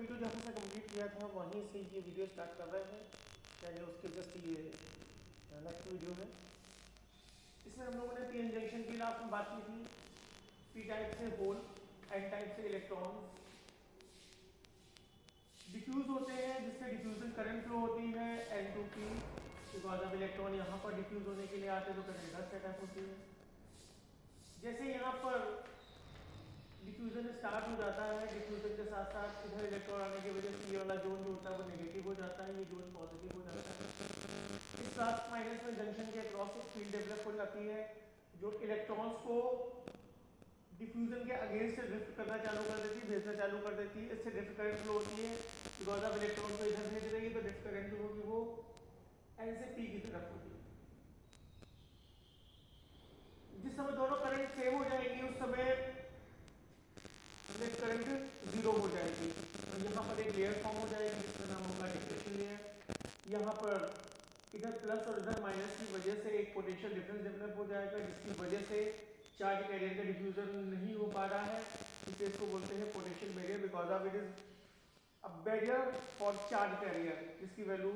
Video जहाँ से complete किया था वहीं से ये वीडियो स्टार्ट कर रहे हैं, यानी उसके जस्ट ये नेक्स्ट वीडियो है। इसमें हम लोगों ने पीएन जंक्शन की लास्ट में बात की थी। पी टाइप से होल, एन टाइप से इलेक्ट्रॉन डिफ्यूज होते हैं, जिससे डिफ्यूजन करंट फ्लो होती है N2P, बिकॉज अब इलेक्ट्रॉन यहाँ पर डिफ्यूज होने के लिए आते हैं तो करंट इधर से अटैक होती है। जैसे यहाँ पर डिफ्यूजन स्टार्ट हो जाता है, डिफ्यूजन के साथ साथ इधर इलेक्ट्रॉन आने की वजह से ये वाला जोन जो होता है वो नेगेटिव हो जाता है, ये जोन पॉजिटिव हो जाता है। इस प्लस माइनस में जंक्शन के अक्रॉस एक फील्ड डेवलप हो जाती है जो इलेक्ट्रॉन्स को डिफ्यूजन के अगेंस्ट ड्रिफ्ट करना चालू कर देती है, भेजना चालू कर देती है। इससे ड्रिफ्ट करंट फ्लो होती है, बिकॉज अब इलेक्ट्रॉन को इधर भेज रही है तो ड्रिफ्ट करंट जो होगी वो एन से पी की तरफ होगी। जिस समय दोनों करंट सेम हो जाएंगी उस समय ड्रिफ्ट करंट जीरो हो जाएगी और यहाँ पर एक लेयर फॉर्म हो जाएगी जिसका नाम होगा डिप्रेशन लेयर। यहाँ पर इधर प्लस और इधर माइनस की वजह से एक पोटेंशियल डिफरेंस डेवलप हो जाएगा, जिसकी वजह से चार्ज कैरियर का डिफ्यूजन नहीं हो पा रहा है। इस केस को बोलते हैं potential barrier, because of it is a barrier for charge carrier, जिसकी वैल्यू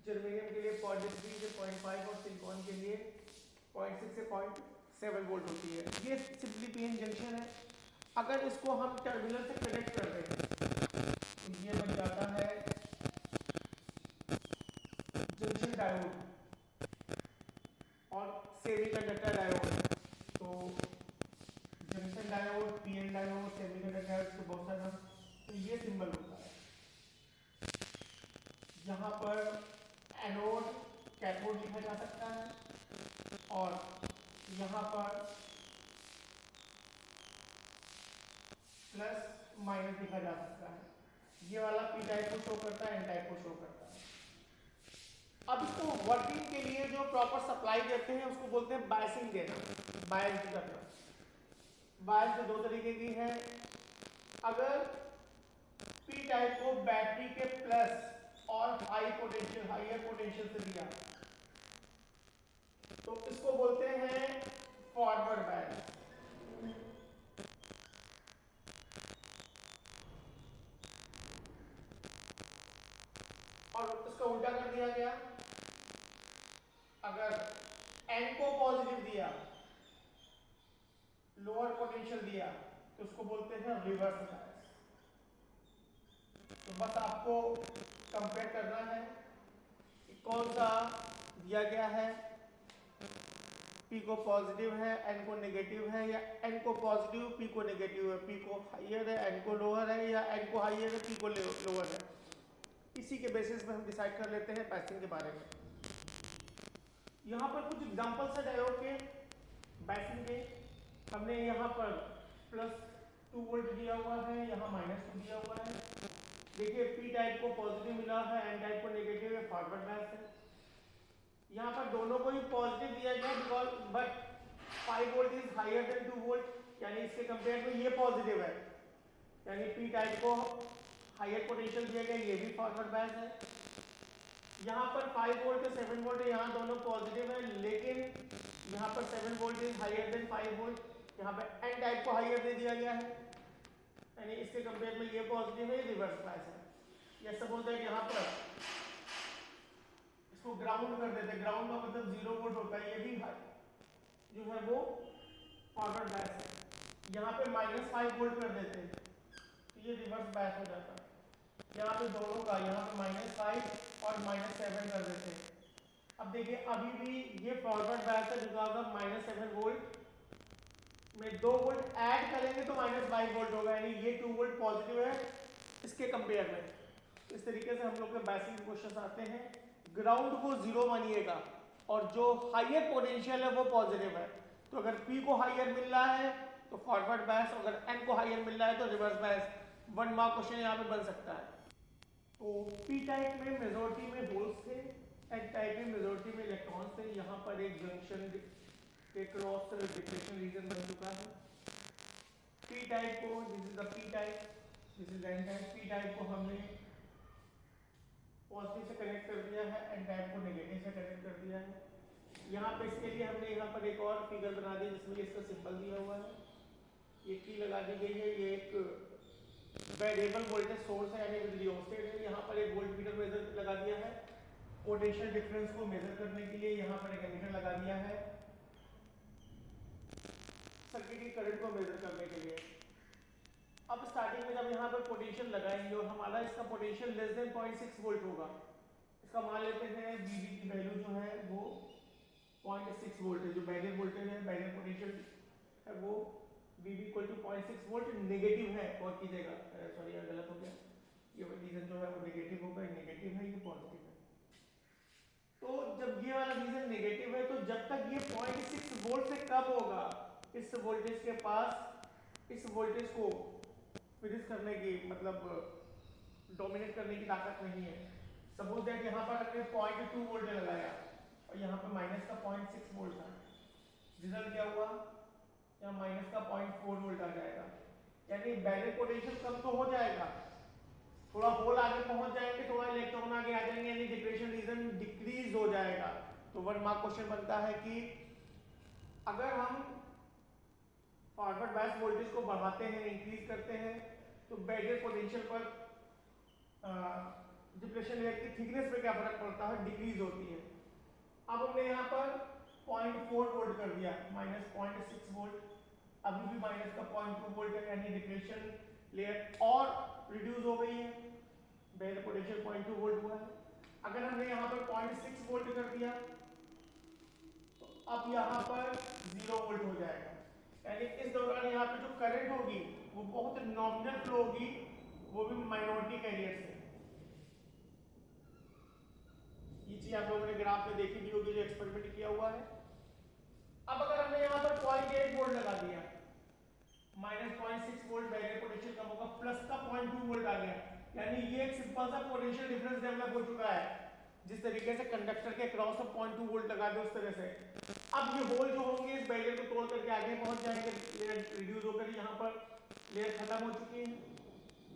जर्मेनियम के लिए 0.3 से 0.5 और सिलिकॉन के लिए 0.6 से 0.7 वोल्ट होती है। ये सिंपली पीएन जंक्शन है। अगर इसको हम टर्मिनल से कनेक्ट कर दें तो ये बन जाता है जंक्शन डायोड और सेमीकंडक्टर डायोड। तो junction diode, PN diode, semiconductor diode के बहुत सारे नाम, तो ये सिंबल होता है। यहाँ पर एनोड कैथोड लिखा जा सकता है और यहाँ पर प्लस माइनस लिखा जा सकता है। ये वाला पी टाइप को शो करता है, एन टाइप को शो करता है। अब इसको वर्किंग के लिए जो प्रॉपर सप्लाई देते हैं उसको बोलते हैं बायसिंग देना, बायस करना। बायस दो तरीके की है। अगर पी टाइप को बैटरी के प्लस और हाई पोटेंशियल, हाईयर पोटेंशियल से दिया तो इसको बोलते हैं फॉरवर्ड बायस। और इसका उल्टा कर दिया गया, अगर एन को पॉजिटिव दिया, लोअर पोटेंशियल दिया, तो उसको बोलते हैं रिवर्स बायस। तो बस आपको कंपेयर करना है कि कौन सा दिया गया है, पी को पॉजिटिव है एन को नेगेटिव है, या एन को पॉजिटिव पी को नेगेटिव है, पी को हाईयर है एन को लोअर है, या एन को हाईयर है पी को लोअर है। इसी के बेसिस पे हम डिसाइड कर लेते हैं बायसिंग के बारे में। यहाँ पर कुछ एग्जांपल्स है डायोड के बायसिंग के। हमने यहाँ पर +2 वोल्ट दिया हुआ है, यहाँ -2 दिया हुआ है। देखिए पी टाइप को पॉजिटिव मिला है, एन टाइप को नेगेटिव है, फॉरवर्ड बायस है। यहाँ पर दोनों को ही पॉजिटिव दिया गया because but 5 volt is higher than 2 volt, यानी इसके कंपेयर में ये पॉजिटिव है, यानी पी टाइप को हायर पोटेंशियल दिया गया, ये भी फॉरवर्ड बायस है। यहाँ पर 5 वोल्ट है 7 वोल्ट है, यहाँ दोनों पॉजिटिव है, लेकिन यहाँ पर 7 volt is higher than 5 volt, यहाँ पर एन टाइप को हायर दे दिया गया है, यानी इसके कंपेयर में ये पॉजिटिव है, रिवर्स बायस है। या सपोज दैट यहाँ पर इसको ग्राउंड कर देते, ग्राउंड का मतलब 0 वोल्ट होता है, ये भी जो है वो फॉरवर्ड बायस है। यहाँ पे -5 वोल्ट कर देते तो ये रिवर्स बायस हो जाता है। यहाँ पे दोनों का, यहाँ पे -5 और -7 कर देते। अब देखिए अभी भी ये फॉरवर्ड बायस है बिकॉज ऑफ -7 वोल्ट में 2 वोल्ट ऐड करेंगे तो -5 वोल्ट होगा, यानी ये 2 वोल्ट पॉजिटिव है इसके कंपेयर में। इस तरीके से हम लोग के बायसिंग के क्वेश्चन आते हैं। ग्राउंड को 0 मानिएगा और जो हाईयर पोटेंशियल है वो पॉजिटिव है, तो अगर P को हाईयर मिल रहा है तो फॉरवर्ड बायस, अगर N को हाईयर मिल रहा है तो रिवर्स बायस। 1 मार्क क्वेश्चन यहाँ पे बन सकता है। तो P टाइप में मेजॉरिटी में होल्स थे, N टाइप में मेजॉरिटी में इलेक्ट्रॉन्स थे। यहाँ पर एक जंक्शन के क्रॉस डिप्रेशन रीजन बन चुका है। P टाइप को, this is the P type, this is N type. P type को हमने पॉजिटिव से कनेक्ट कर दिया है, N टाइप को नेगेटिव से कनेक्ट कर दिया है। यहाँ पे इसके लिए हमने यहाँ पर एक और फिगर बना दी जिसमें इसका सिंबल दिया हुआ है, ये की लगा दी गई है, ये एक वेरिएबल वोल्टेज सोर्स है यानी रियोस्टेट है, यहाँ पर एक वोल्ट मीटर मेजर लगा दिया है। पोटेंशियल डिफरेंस को मेजर करने के लिए यहाँ पर एक एमीटर लगा दिया है, सर्किट की करंट को मेजर करने के लिए। अब स्टार्टिंग में जब यहाँ पर पोटेंशियल लगाएंगे और हमारा इसका पोटेंशियल लेस देन 0.6 वोल्ट होगा, इसका मान लेते हैं VB की वैल्यू जो है वो 0.6 वोल्ट है। जो बैरियर वोल्टेज है, बैरियर पोटेंशियल है वो VB equal to 0.6 volt negative है। और कीजिएगा, सॉरी यार गलत हो गया, ये रीजन जो है वो नेगेटिव होगा, नेगेटिव है, ये पॉजिटिव है। तो जब ये वाला रीजन नेगेटिव है तो जब तक ये 0.6 वोल्ट से कम होगा, इस वोल्टेज के पास इस वोल्टेज को फिनिश करने की मतलब डोमिनेट करने की ताकत नहीं है। सपोज दैट यहाँ पर हमने 0.2 वोल्ट लगाया और यहाँ पर माइनस का 0.6 वोल्ट था, रिजल्ट क्या हुआ, यहाँ माइनस का 0.4 वोल्ट आ जाएगा। यानी बैरियर पोटेंशियल कम तो हो जाएगा, थोड़ा होल आगे पहुंच जाएंगे, थोड़ा इलेक्ट्रॉन आगे आ जाएंगे, यानी डिप्रेशन रीजन डिक्रीज हो जाएगा। तो 1 मार्क क्वेश्चन बनता है कि अगर हम फॉरवर्ड बायस वोल्टेज को बढ़ाते हैं, इंक्रीज करते हैं, तो बैरियर पोटेंशियल पर डिप्रेशन लेयर की थिकनेस पे क्या फर्क पड़ता है, डिक्रीज होती है। अब हमने यहाँ पर 0.4 वोल्ट कर दिया, माइनस 0.6 वोल्ट, अभी भी माइनस का 0.2 वोल्ट है, यानी डिप्रेशन लेयर और रिड्यूस हो गई है, बैरियर पोटेंशियल 0.2 वोल्ट हुआ है। अगर हमने यहाँ पर 0.6 वोल्ट कर दिया तो अब यहाँ पर 0 वोल्ट हो जाएगा, यानी इस दौरान यहाँ पे जो करंट होगी वो बहुत नॉमिनल फ्लो होगी, वो भी माइनॉरिटी कैरियर से। ये चीज आप लोगों ने ग्राफ में देखी भी होगी जो एक्सपेरिमेंट किया हुआ है। अब अगर हमने यहाँ पर 0.8 वोल्ट लगा दिया, माइनस 0.6 वोल्ट बैरियर पोटेंशियल कम होगा, प्लस का 0.2 वोल्ट आ गया, यानी ये एक सिंपल सा पोटेंशियल डिफरेंस डेवलप हो चुका है। जिस तरीके से कंडक्टर के क्रॉस में 0.2 वोल्ट लगा दे उस तरह से अब ये होल जो होंगे इस बैरियर को तोड़ करके आगे पहुंच जाएंगे, लेयर रिड्यूस होकर यहाँ पर लेयर खत्म हो चुकी है।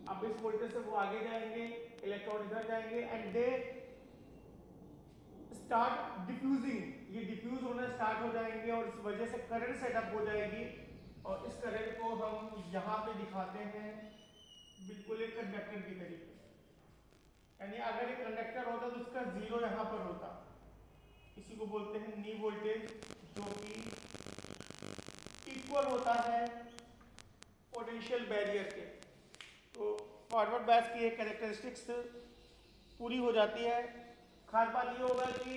अब इस वोल्टेज से वो आगे जाएंगे, इलेक्ट्रॉन इधर जाएंगे एंड दे स्टार्ट डिफ्यूजिंग, ये डिफ्यूज होना स्टार्ट हो जाएंगे और इस वजह से करंट सेटअप हो जाएगी। और इस करंट को हम यहाँ पे दिखाते हैं बिल्कुल एक कंडक्टर की तरीके, यानी अगर एक कंडक्टर होता तो उसका जीरो यहाँ पर होता, इसी को बोलते हैं नी वोल्टेज, जो कि इक्वल होता है पोटेंशियल बैरियर के। तो फॉरवर्ड बायस की एक कैरेक्टरिस्टिक्स पूरी हो जाती है। खास बात ये होगा कि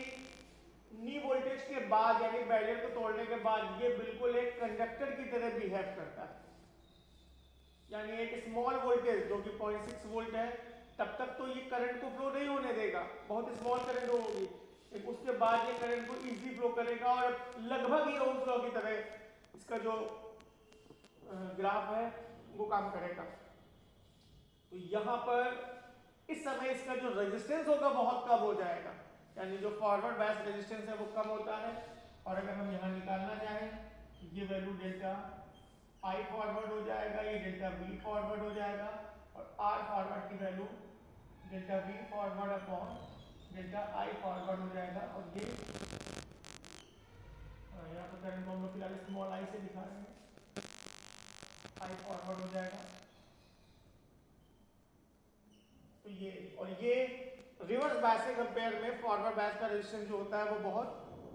नी वोल्टेज के बाद यानी बैरियर को तोड़ने के बाद ये बिल्कुल एक कंडक्टर की तरह बिहेव करता है, यानी एक स्मॉल वोल्टेज जो कि 0.6 वोल्ट है तब तक तो ये करंट को फ्लो नहीं होने देगा, बहुत स्मॉल करंट होगी, लेकिन उसके बाद ये करंट को इजी फ्लो करेगा और लगभग ये ओम फ्लो की तरह इसका जो ग्राफ है वो काम करेगा। तो यहाँ पर इस समय इसका जो रेजिस्टेंस होगा बहुत कम हो जाएगा, यानी जो फॉरवर्ड बायस रेजिस्टेंस है वो कम होता है। और अगर हम यहाँ निकालना चाहें ये वैल्यू डेल्टा आई फॉरवर्ड हो जाएगा, ये डेल्टा बी फॉरवर्ड हो जाएगा और आर फॉरवर्ड की value delta B forward upon delta I forward हो जाएगा। और ये यहाँ पर करंट को हम लोग फिलहाल स्मॉल आई से दिखा रहे हैं, आई फॉरवर्ड हो जाएगा। तो ये और ये रिवर्स बायस के कंपेयर में फॉरवर्ड बायस का रेजिस्टेंस जो होता है वो बहुत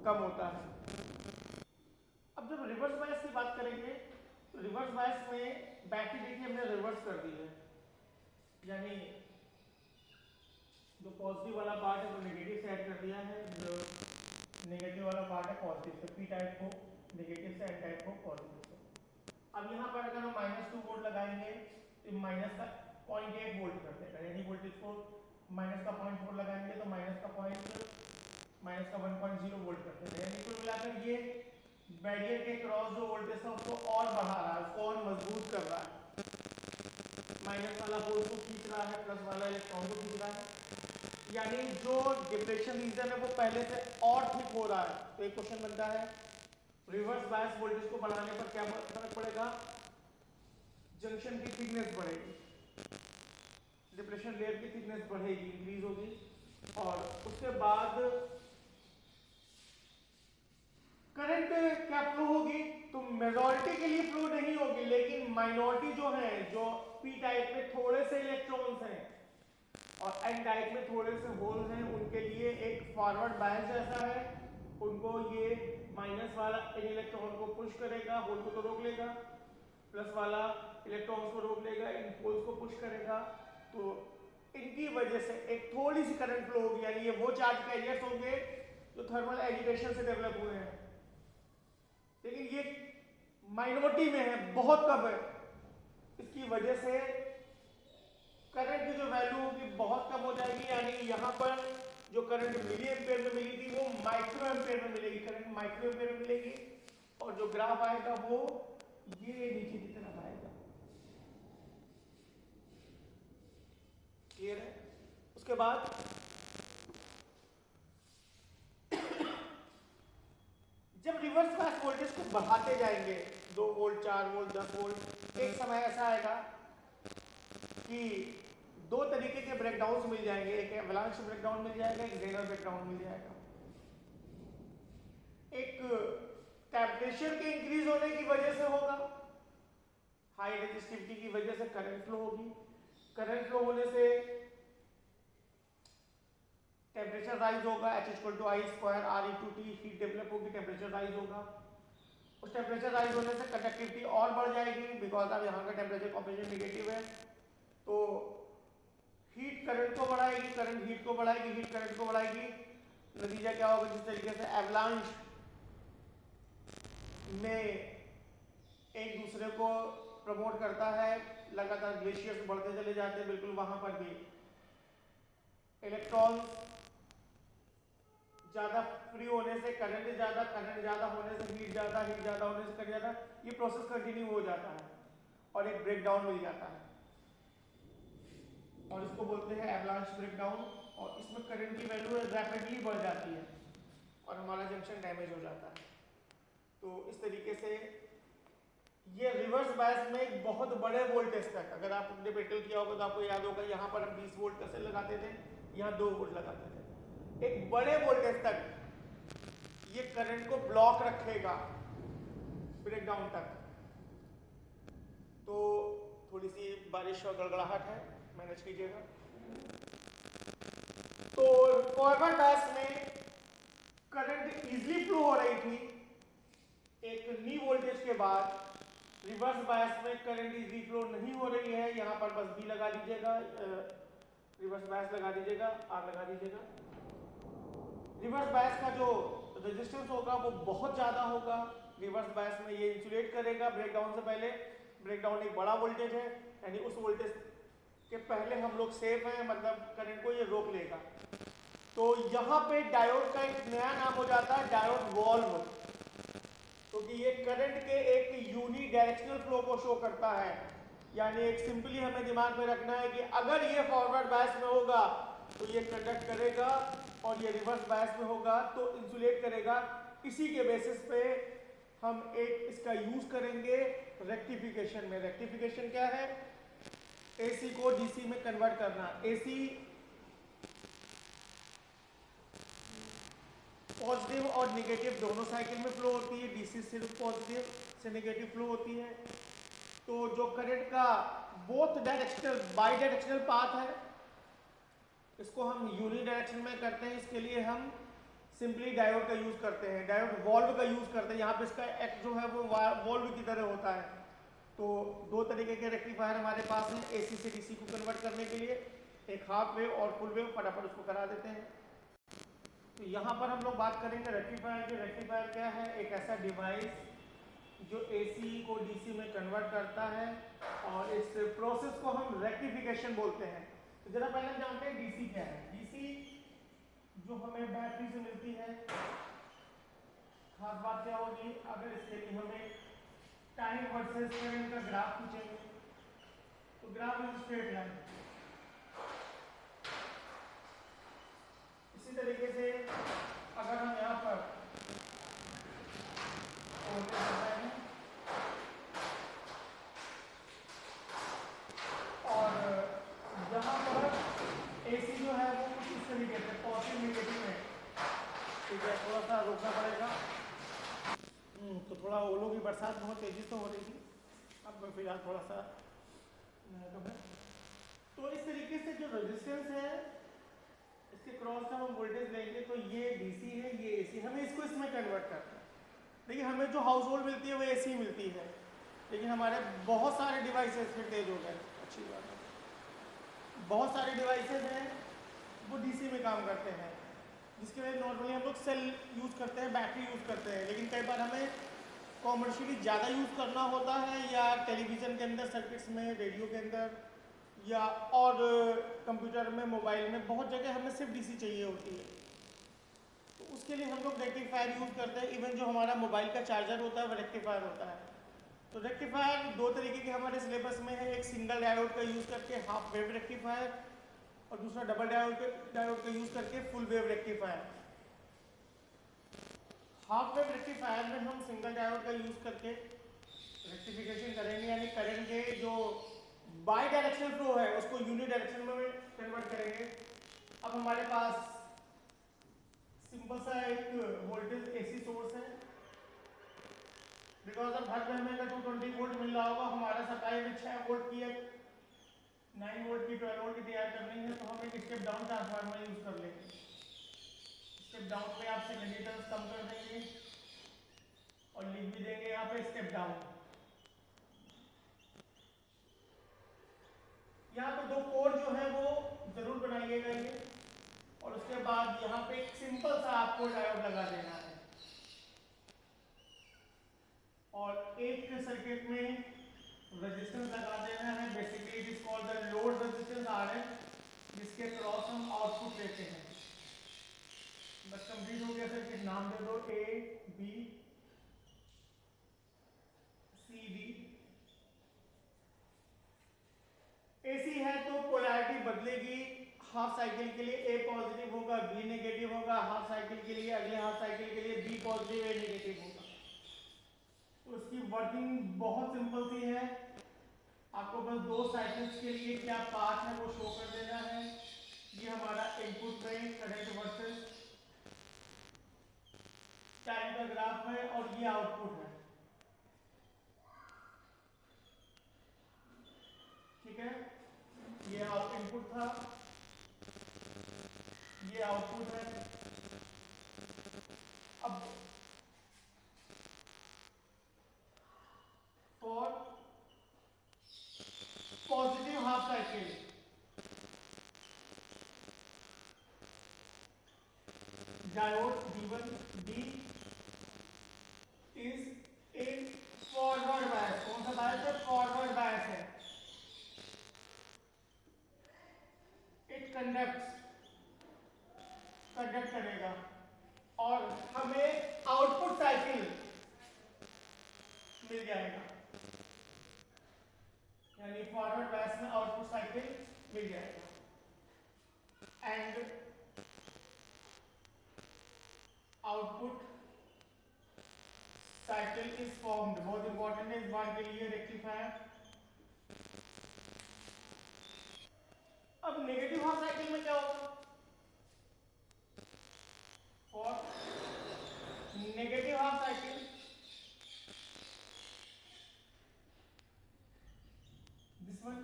कम होता है। अब जब रिवर्स बायस की बात करेंगे तो रिवर्स बायस में बैटरी देखिए हमने रिवर्स कर दी है, यानी जो पॉजिटिव वाला पार्ट है वो नेगेटिव से ऐड कर दिया है, जो नेगेटिव वाला पार्ट है पॉजिटिव से, पी टाइप को नेगेटिव से, एन टाइप को पॉजिटिव से। अब यहाँ पर अगर हम -2 वोल्ट लगाएंगे तो माइनस का 0.8 वोल्ट कर देगा, यानी वोल्टेज को माइनस का 0.4 लगाएंगे तो माइनस का 1.0 वोल्ट कर देगा। यानी कुल मिलाकर ये बैरियर के क्रॉस जो वोल्टेज था उसको और बढ़ा रहा है, उसको और मजबूत कर रहा है, माइनस वाला होल को खींच रहा है, प्लस वाला इलेक्ट्रॉन को खींच रहा है, यानी जो डिप्रेशन रीजन है वो पहले से और थिक हो रहा है। तो एक क्वेश्चन बनता है रिवर्स बायस वोल्टेज को बढ़ाने पर क्या फर्क पड़ेगा, जंक्शन की थिकनेस बढ़ेगी, डिप्रेशन लेयर की थिकनेस बढ़ेगी, इंक्रीज होगी, और उसके बाद करंट क्या फ्लो होगी, तो मेजॉरिटी के लिए फ्लो नहीं होगी, लेकिन माइनॉरिटी जो है, जो पी टाइप में थोड़े से इलेक्ट्रॉन्स हैं और एन टाइप में थोड़े से होल्स हैं, उनके लिए एक फॉरवर्ड बायस जैसा है। उनको ये माइनस वाला इन इलेक्ट्रॉन को पुश करेगा, होल को तो रोक लेगा, प्लस वाला इलेक्ट्रॉन्स को रोक लेगा, इन होल्स को पुश करेगा। तो इनकी वजह से एक थोड़ी सी करंट फ्लो होगी, यानी ये वो चार्ज कैरियर्स होंगे जो थर्मल एजिटेशन से डेवलप हुए हैं, लेकिन ये माइनॉरिटी में है, बहुत कम है। इसकी वजह से करंट की जो वैल्यू होगी बहुत कम हो जाएगी, यानी यहाँ पर जो करंट मिली एम्पेयर में मिली थी वो माइक्रो एम्पेयर में मिलेगी, करंट माइक्रो एम्पेयर में मिलेगी, और जो ग्राफ आएगा वो ये नीचे की तरफ आएगा। क्लियर है? उसके बाद जब रिवर्स बायस वोल्टेज को बढ़ाते जाएंगे 2 वोल्ट 4 वोल्ट 10 वोल्ट, एक समय ऐसा आएगा कि दो तरीके के ब्रेकडाउन्स मिल जाएंगे, एक एवलांच ब्रेकडाउन मिल जाएगा, एक जेनर ब्रेकडाउन मिल जाएगा। एक टेम्परेचर के इंक्रीज होने की वजह से होगा, हाई रेजिस्टिविटी की वजह से करंट फ्लो होगी, करंट फ्लो होने से टेम्परेचर राइज होगा, H=I² R/T, हीट डेवलप होगी, टेम्परेचर राइज होगा। उस टेम्परेचर राइज होने से कंडक्टिविटी और बढ़ जाएगी, बिकॉज अब यहाँ का टेम्परेचर कॉम्पोजिशन नेगेटिव है, तो हीट करंट को बढ़ाएगी, करंट हीट को बढ़ाएगी, हीट करंट को बढ़ाएगी। नतीजा क्या होगा? जिस तरीके से एवलांच में एक दूसरे को प्रमोट करता है, लगातार ग्लेशियर्स बढ़ते चले जाते हैं, बिल्कुल वहां पर भी इलेक्ट्रॉन्स ज्यादा फ्री होने से करंट ज्यादा होने से हीट ज्यादा होने से करंट ज्यादा, ये प्रोसेस कंटिन्यू हो जाता है और एक ब्रेकडाउन मिल जाता है, और इसको बोलते हैं एवलांच ब्रेकडाउन। और इसमें करंट की वैल्यू रैपिडली बढ़ जाती है और हमारा जंक्शन डैमेज हो जाता है। तो इस तरीके से ये रिवर्स बायस में एक बहुत बड़े वोल्टेज तक, अगर आपने पेट्रोल किया होगा तो आपको याद होगा, यहाँ पर हम 20 वोल्ट का सेल लगाते थे, यहाँ 2 वोल्ट लगाते थे, एक बड़े वोल्टेज तक ये करंट को ब्लॉक रखेगा ब्रेकडाउन तक। तो थोड़ी सी बारिश और गड़गड़ाहट है, मैनेज कीजिएगा। तो फॉरवर्ड बायस में करंट इजीली फ्लो हो रही थी एक नी वोल्टेज के बाद, रिवर्स बायस में करंट इजीली फ्लो नहीं हो रही है। यहाँ पर बस बी लगा दीजिएगा, रिवर्स बायस लगा दीजिएगा, आर लगा दीजिएगा। रिवर्स बायस का जो रेजिस्टेंस होगा वो बहुत ज्यादा होगा, रिवर्स बायस में ये इंसुलेट करेगा ब्रेकडाउन से पहले। ब्रेकडाउन एक बड़ा वोल्टेज है, यानी उस वोल्टेज के पहले हम लोग सेफ हैं, मतलब करंट को ये रोक लेगा। तो यहाँ पे डायोड का एक नया नाम हो जाता है डायोड वॉल्व, क्योंकि ये करंट के एक यूनी डायरेक्शनल फ्लो को शो करता है। यानी एक सिंपली हमें दिमाग में रखना है कि अगर ये फॉरवर्ड बायस में होगा तो ये कंडक्ट करेगा, और ये रिवर्स बायस में होगा तो इंसुलेट करेगा। इसी के बेसिस पे हम एक इसका यूज करेंगे रेक्टिफिकेशन में। रेक्टिफिकेशन क्या है? एसी को डीसी में कन्वर्ट करना। एसी पॉजिटिव और नेगेटिव दोनों साइकिल में फ्लो होती है, डीसी सिर्फ पॉजिटिव से नेगेटिव फ्लो होती है। तो जो करंट का both directional by directional path है, इसको हम यूनि डायरेक्शन में करते हैं। इसके लिए हम सिंपली डायोड का यूज करते हैं, डायोड वॉल्व का यूज करते हैं। यहाँ पे इसका एक्ट जो है वो वॉल्व की तरह होता है। तो दो तरीके के रेक्टिफायर हमारे पास हैं एसी से डीसी को कन्वर्ट करने के लिए, एक हाफ वेव और फुल वेव। फटाफट उसको करा देते हैं। तो यहाँ पर हम लोग बात करेंगे रेक्टिफायर की। रेक्टिफायर क्या है? एक ऐसा डिवाइस जो एसी को डीसी में कन्वर्ट करता है, और इस प्रोसेस को हम रेक्टिफिकेशन बोलते हैं। तो जरा पहले हम जानते हैं डीसी क्या है। डीसी जो हमें बैटरी से मिलती है, खास बात क्या होगी, अगर इसके लिए हमें टाइम वर्सेस करंट का ग्राफ पूछेंगे तो ग्राफ इज स्ट्रेट लाइन। इसी तरीके से अगर हम यहाँ पर और यहाँ पर एसी जो है वो कुछ इस तरीके से पॉजिटिव नेगेटिव है। ठीक है, थोड़ा सा रोकना पड़ेगा। तो थोड़ा ओलों की बरसात बहुत तेजी से हो रही थी, अब फिलहाल थोड़ा सा कम है। तो इस तरीके से जो रेजिस्टेंस है इसके क्रॉस का हम वोल्टेज लेंगे तो ये डीसी है, ये एसी, हमें इसको इसमें कन्वर्ट करना है। देखिए हमें जो हाउस होल्ड मिलती है वो एसी मिलती है, लेकिन हमारे बहुत सारे डिवाइसेस फिर तेज हो गए, अच्छी बात है, बहुत सारे डिवाइसेस हैं वो डीसी में काम करते हैं, जिसके वजह नॉर्मली हम लोग सेल यूज़ करते हैं, बैटरी यूज़ करते हैं, लेकिन कई बार हमें कॉमर्शियली ज़्यादा यूज़ करना होता है या टेलीविज़न के अंदर सर्किट्स में, रेडियो के अंदर या और कंप्यूटर में, मोबाइल में, बहुत जगह हमें सिर्फ डीसी चाहिए होती है। तो उसके लिए हम लोग रेक्टिफायर यूज़ करते हैं। इवन जो हमारा मोबाइल का चार्जर होता है वो रेक्टिफायर होता है। तो रेक्टिफायर दो तरीके के हमारे सिलेबस में है, एक सिंगल डायोड का यूज़ करके हाफ वेव रेक्टिफायर और दूसरा डबल डायोड का यूज़ करके full wave rectifier. Half wave rectifier में हम सिंगल डायोड का यूज़ करके रेक्टिफिकेशन करेंगे, यानी करंट के जो बाई डायरेक्शनल फ्लो है उसको यूनि डायरेक्शन में कन्वर्ट करेंगे। अब हमारे पास सिंपल सा एक वोल्टेज एसी सोर्स है, बिकॉज अब हर घर में अगर 220 वोल्ट मिल रहा होगा, हमारा सप्लाई में 6 वोल्ट की 9 वोल्ट की 12 वोल्ट की तैयार करनी है, तो हम एक स्टेप डाउन ट्रांसफार्मर यूज कर लेंगे। स्टेप डाउन पे आप सेकेंडरी टर्न्स कम कर देंगे और लिख भी देंगे यहाँ पे स्टेप डाउन। यहाँ पे दो कोड जो है वो जरूर बनाइएगा ये, और उसके बाद यहाँ पे एक सिंपल सा आपको डायोड लगा देना है और एक सर्किट में रेजिस्टेंस लगा देना है। Basically it is called the load resistance RL, जिसके क्रॉस हम आउटपुट लेते हैं। बस कंप्लीट हो गया सर्किट, नाम दे दो A B C D. AC है तो पोलैरिटी बदलेगी, हाफ साइकिल के लिए ए पॉजिटिव होगा बी नेगेटिव होगा, हाफ साइकिल के लिए अगले हाफ साइकिल के लिए बी पॉजिटिव ए नेगेटिव होगा। तो उसकी वर्किंग बहुत सिंपल सी है, आपको बस दो साइकिल्स के लिए क्या पाथ है वो शो कर देना है। ये हमारा इनपुट में करंट वर्सेस टाइम का ग्राफ है और ये आउटपुट है, ठीक है। ये इनपुट था, ये आउटपुट है। अब for positive half cycle diode D1 D is in forward bias. कौन सा बायस है? फॉरवर्ड बायस है। इट कंडक्ट करेगा और हमें आउटपुट साइकिल मिल जाएगा, यानी फॉरवर्ड बायस में आउटपुट साइकिल मिल जाएगा and output cycle is formed. बहुत इंपॉर्टेंट है इस बार के लिए रेक्टिफायर। अब नेगेटिव हाफ साइकिल में क्या होगा? For negative half cycle this one.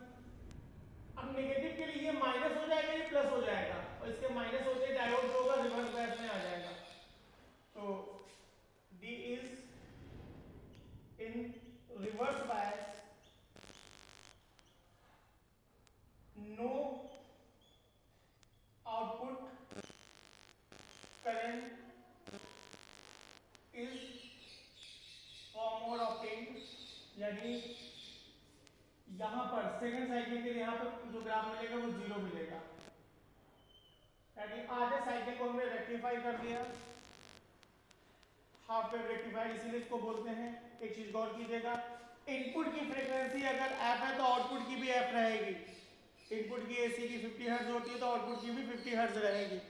अब नेगेटिव के लिए ये माइनस हो जाएगा, ये प्लस हो जाएगा, और इसके माइनस होते डायोड जो होगा रिवर्स बायस में आ जाएगा। तो D is in reverse bias, no output current is form और ऑप्टेन्ड, यानी यहां पर सेकंड साइकिल के लिए यहां पर जो ग्राफ मिलेगा वो 0 मिलेगा, यानी आधे साइकिल को हमने रेक्टिफाई कर दिया। हाफ वेव रेक्टिफायर इसीलिए इसको बोलते हैं। एक चीज गौर कीजिएगा, इनपुट की फ्रीक्वेंसी अगर एफ है तो आउटपुट की भी एफ रहेगी। इनपुट की एसी की 50 हर्ट्ज होती है तो आउटपुट की भी 50 हर्ट्ज रहेगी।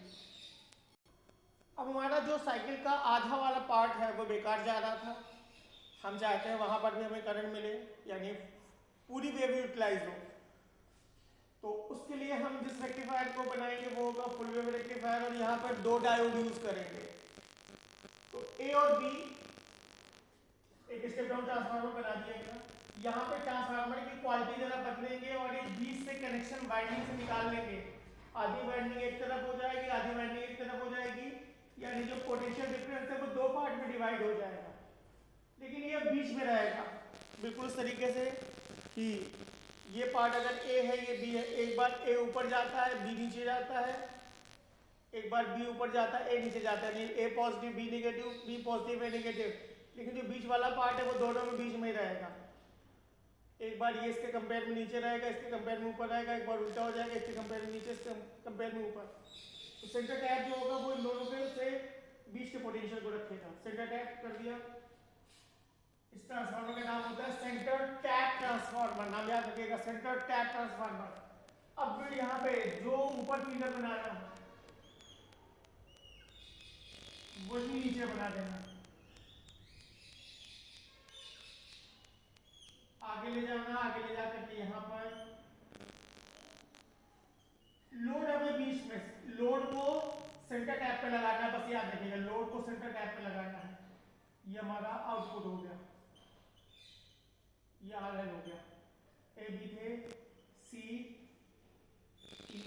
अब हमारा जो साइकिल का आधा वाला पार्ट है वो बेकार जा रहा था, हम चाहते हैं वहां पर भी हमें करंट मिले, यानी पूरी वेव यूटिलाइज हो। तो उसके लिए हम जिस रेक्टिफायर को बनाएंगे वो होगा फुल वेव रेक्टिफायर, और यहाँ पर दो डायोड यूज करेंगे। तो ए और बी एक स्टेप डाउन ट्रांसफार्मर बना दिया गया। यहाँ पे ट्रांसफार्मर की क्वालिटी जरा बदलेंगे और ये बीच से कनेक्शन वाइंडिंग से निकाल लेंगे। आधी वाइंडिंग एक तरफ हो जाएगी, आधी वाइंडिंग एक तरफ हो जाएगी, यानी जो पोटेंशियल डिफरेंस है वो दो पार्ट में डिवाइड हो जाएगा, लेकिन ये बीच में रहेगा बिल्कुल इस तरीके से कि ये पार्ट अगर ए है ये बी है, एक बार ए ऊपर जाता है बी नीचे जाता है, एक बार बी ऊपर जाता है ए नीचे जाता है, नहीं A positive B negative, B positive A negative, लेकिन जो बीच वाला पार्ट है वो दोनों में बीच में ही रहेगा। एक बार ये इसके कंपेयर में नीचे रहेगा, इसके कंपेयर में ऊपर रहेगा, एक बार उल्टा हो जाएगा, इसके कंपेयर में नीचे, इसके कंपेयर में ऊपर। तो सेंटर टैप जो होगा वो इन दोनों के से बीच के पोटेंशियल को रखेगा। सेंटर टैप कर दिया। इस ट्रांसफार्मर का नाम होता है सेंटर टैप ट्रांसफार्मर, नाम याद रखिएगा, सेंटर टैप ट्रांसफार्मर। अब फिर यहाँ पे जो ऊपर फिगर बनाना वही नीचे बना देना, आगे ले जाना, आगे ले जाकर के यहाँ पर लोड हमें बीच में, लोड को सेंटर टैप पे लगाना है, बस याद रखिएगा लोड को सेंटर टैप पे लगाना है। ये हमारा आउटपुट हो गया, ये आर हो गया, ए बी थे C E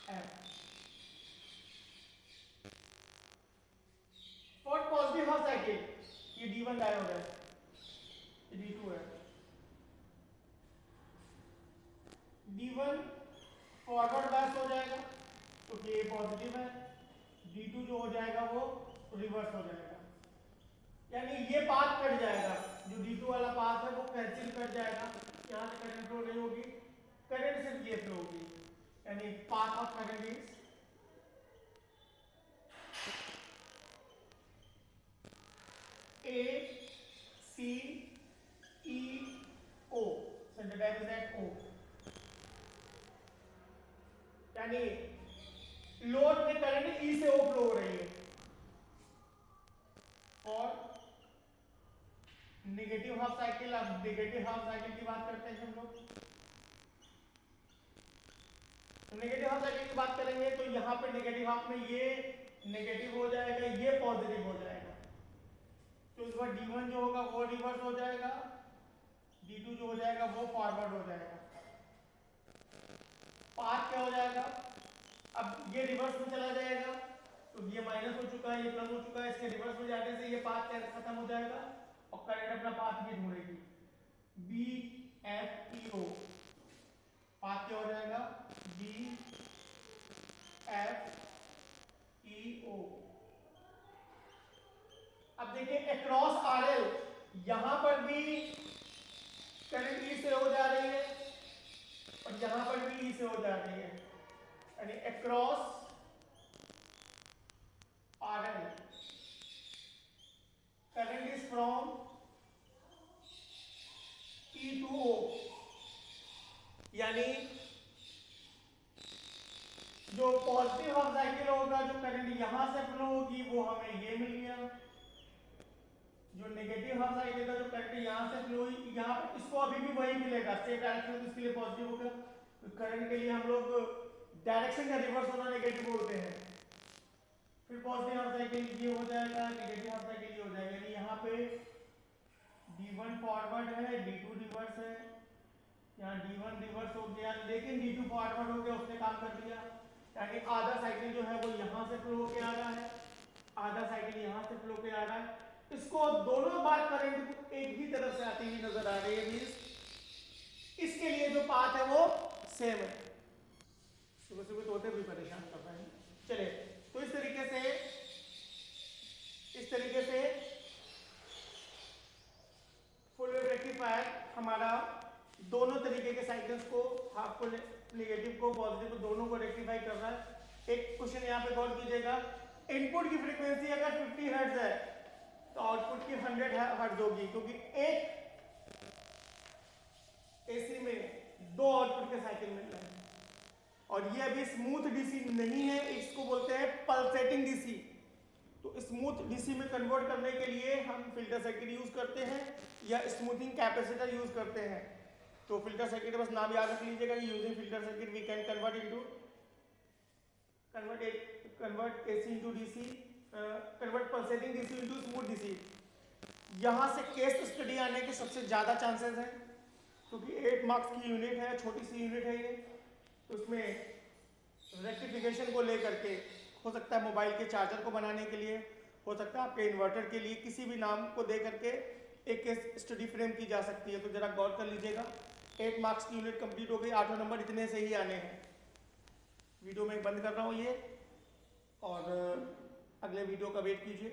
F. For positive half cycle ये D1 डायोड है, ये D2 है। D1 फॉरवर्ड बायस हो जाएगा क्योंकि ये पॉजिटिव है, D2 जो हो जाएगा वो रिवर्स हो जाएगा, यानी ये पाथ कट जाएगा, जो D2 वाला पाथ है वो कैंसिल कट जाएगा, यहाँ से करंट फ्लो नहीं होगी, करंट सिर्फ ये फ्लो होगी, यानी path of current is A C E O, centre tap is at O, यानी लोड में करंट E से O फ्लो हो रही है। और नेगेटिव हाफ साइकिल, अब नेगेटिव हाफ साइकिल की बात करते हैं हम लोग। तो नेगेटिव हाफ साइकिल की बात करेंगे तो यहाँ पे नेगेटिव हाफ में ये नेगेटिव हो जाएगा, ये पॉजिटिव हो जाएगा, तो इस बार D1 जो होगा वो रिवर्स हो जाएगा, D2 जो हो जाएगा वो फॉरवर्ड हो जाएगा। पाथ क्या हो जाएगा, अब ये रिवर्स में चला जाएगा, तो ये माइनस हो चुका है, ये प्लस हो चुका है, इसके रिवर्स में जाने से ये पाथ खत्म हो जाएगा और करंट अपना पाथ भी ढूंढेगी, बी एफ ई ओ, पाथ क्या हो जाएगा बी एफ ई ओ। अब देखिए अक्रॉस आर एल, यहां पर भी करंट ई से हो जा रही है और यहां पर भी ई से हो जा रही है, यानी across R L current is from E to O, यानी जो पॉजिटिव हाफ साइकिल होगा, जो करंट यहां से फ्लो होगी वो हमें ये मिल गया, जो नेगेटिव हाफ साइकिल का जो करंट यहां से फ्लो हुई यहाँ पर इसको अभी भी वही मिलेगा, सेम डायरेक्शन, तो इसके लिए पॉजिटिव होगा। तो करंट के लिए हम लोग डायरेक्शन का रिवर्स होना नेगेटिव बोलते हैं। फिर पॉजिटिव हाफ साइकिल ये हो जाएगा, नेगेटिव हाफ साइकिल ये हो जाएगा, यानी यहाँ पे D1 फॉरवर्ड है, D2 रिवर्स है, यहाँ D1 रिवर्स हो गया लेकिन D2 फॉरवर्ड हो गया, उसने काम कर दिया, यानी आधा साइकिल जो है वो यहाँ से फ्लो होके आ रहा है, आधा साइकिल यहाँ से फ्लो होके आ रहा है। इसको दोनों बार करंट एक ही तरफ से आती हुई नजर आ रही है, मींस इसके लिए जो पाथ है वो सेम है। सुबह सुबह तो होते भी परेशान कर रहे हैं। चलिए, तो इस तरीके से फुल वेव रेक्टिफायर हमारा दोनों तरीके के साइकिल्स को, हाफ को, नेगेटिव को, पॉजिटिव को, दोनों को रेक्टिफाई कर रहा है। एक क्वेश्चन यहाँ पे गौर कीजिएगा, इनपुट की फ्रीक्वेंसी अगर 50 हर्ट्ज है तो आउटपुट की 100 हर्ट्ज होगी, क्योंकि एक एसी में दो आउटपुट के साइकिल मिल रहे हैं और ये अभी स्मूथ डीसी नहीं है, इसको बोलते हैं पल्सेटिंग डीसी। तो स्मूथ डीसी में कन्वर्ट करने के लिए हम फिल्टर सर्किट यूज करते हैं या स्मूथिंग कैपेसिटर यूज करते हैं। तो फिल्टर सर्किट बस नाम याद रख लीजिएगा, using filter circuit we can convert AC into DC, convert pulsating DC into smooth DC. यहाँ से केस स्टडी आने के सबसे ज़्यादा चांसेस हैं, क्योंकि 8 मार्क्स की यूनिट है, छोटी सी यूनिट है ये, तो उसमें रेक्टिफिकेशन को लेकर के हो सकता है मोबाइल के चार्जर को बनाने के लिए, हो सकता है आपके इन्वर्टर के लिए, किसी भी नाम को दे करके एक केस स्टडी फ्रेम की जा सकती है। तो जरा गौर कर लीजिएगा। 8 मार्क्स की यूनिट कंप्लीट हो गई, 8वां नंबर इतने से ही आने हैं। वीडियो में बंद कर रहा हूँ ये, और अगले वीडियो का वेट कीजिए।